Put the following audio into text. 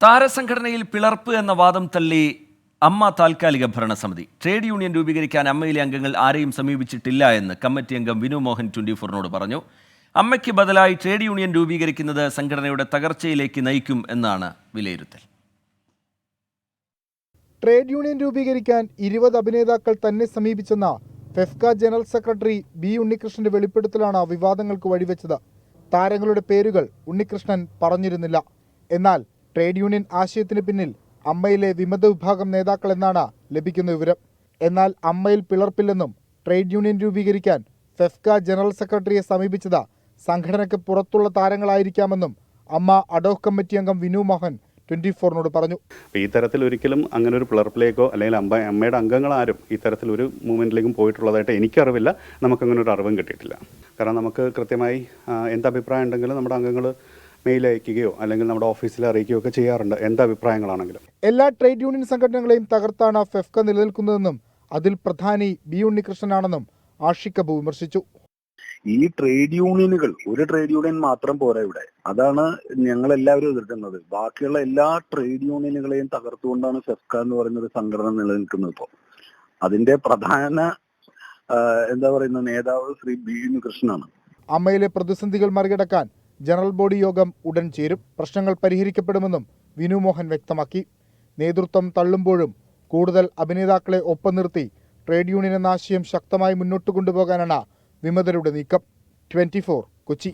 താരസംഘടനയിൽ പിളർപ്പ് എന്ന വാദം തള്ളി അമ്മ താൽക്കാലിക ഭരണസമിതി. ട്രേഡ് യൂണിയൻ രൂപീകരിക്കാൻ അമ്മയിലെ അംഗങ്ങൾ ആരെയും സമീപിച്ചിട്ടില്ല എന്ന് കമ്മിറ്റി അംഗം വിനു മോഹൻ 24-നോട് പറഞ്ഞു. അമ്മയ്ക്ക് ബദലായി ട്രേഡ് യൂണിയൻ രൂപീകരിക്കുന്നത് സംഘടനയുടെ തകർച്ചയിലേക്ക് നയിക്കും എന്നാണ് വിലയിരുത്തൽ. ട്രേഡ് യൂണിയൻ രൂപീകരിക്കാൻ 20 അഭിനേതാക്കൾ തന്നെ സമീപിച്ചെന്ന ഫെഫ്ക ജനറൽ സെക്രട്ടറി ബി ഉണ്ണികൃഷ്ണന്റെ വെളിപ്പെടുത്തലാണ് വിവാദങ്ങൾക്ക് വഴിവെച്ചത്. താരങ്ങളുടെ പേരുകൾ ഉണ്ണികൃഷ്ണൻ പറഞ്ഞിരുന്നില്ല. എന്നാൽ ട്രേഡ് യൂണിയൻ ആശയത്തിന് പിന്നിൽ അമ്മയിലെ വിമത വിഭാഗം നേതാക്കൾ എന്നാണ് ലഭിക്കുന്ന വിവരം. എന്നാൽ അമ്മയിൽ പിളർപ്പില്ലെന്നും ട്രേഡ് യൂണിയൻ രൂപീകരിക്കാൻ ഫെഫ്ക ജനറൽ സെക്രട്ടറിയെ സമീപിച്ചത് സംഘടനയ്ക്ക് പുറത്തുള്ള താരങ്ങളായിരിക്കാമെന്നും അമ്മ അഡോക് കമ്മിറ്റി അംഗം വിനു മോഹൻ 24-നോട് പറഞ്ഞു. ഈ തരത്തിൽ ഒരിക്കലും അങ്ങനെ ഒരു പിളർപ്പിലേക്കോ അല്ലെങ്കിൽ അമ്മയുടെ അംഗങ്ങൾ ആരും ഈ തരത്തിലൊരു മൂവ്മെൻറ്റിലേക്കും പോയിട്ടുള്ളതായിട്ട് എനിക്കറിവില്ല. നമുക്കങ്ങനെ ഒരു അറിവും കിട്ടിയിട്ടില്ല. കാരണം നമുക്ക് കൃത്യമായി എന്തഭിപ്രായം ഉണ്ടെങ്കിലും നമ്മുടെ അംഗങ്ങൾ മെയിൽ അയക്കുകയോ അല്ലെങ്കിൽ നമ്മുടെ ഓഫീസിൽ അറിയിക്കുകയോ ഒക്കെ ചെയ്യാറുണ്ട്, എന്തഭിപ്രായങ്ങളാണെങ്കിലും. എല്ലാ ട്രേഡ് യൂണിയൻ സംഘടനകളെയും തകർത്താണ് ഫെഫ്ക നിലനിൽക്കുന്നതെന്നും അതിൽ പ്രധാനി ബി ഉണ്ണികൃഷ്ണനാണെന്നും ആഷിഖ് അബു വിമർശിച്ചു. ഈ ട്രേഡ് യൂണിയനുകൾ ഒരു ട്രേഡ് യൂണിയൻ മാത്രം പോരാ ഇവിടെ. അതാണ് ഞങ്ങൾ എല്ലാവരും എതിർക്കുന്നത്. ബാക്കിയുള്ള എല്ലാ ട്രേഡ് യൂണിയനുകളെയും തകർത്തുകൊണ്ടാണ് ഫെഫ്ക എന്ന് പറയുന്ന ഒരു സംഘടന നിലനിൽക്കുന്നത്. ഇപ്പോൾ അതിന്റെ പ്രധാന നേതാവ് ശ്രീ ബി ഉണ്ണികൃഷ്ണനാണ്. അമ്മയിലെ പ്രതിസന്ധികൾ മറികടക്കാൻ ജനറൽ ബോഡി യോഗം ഉടൻ ചേരും. പ്രശ്നങ്ങൾ പരിഹരിക്കപ്പെടുമെന്നും വിനു മോഹൻ വ്യക്തമാക്കി. നേതൃത്വം തള്ളുമ്പോഴും കൂടുതൽ അഭിനേതാക്കളെ ഒപ്പം നിർത്തി ട്രേഡ് യൂണിയൻ എന്ന ആശയം ശക്തമായി മുന്നോട്ട് കൊണ്ടുപോകാനാണ് വിമതരുടെ നീക്കം. 24 കൊച്ചി.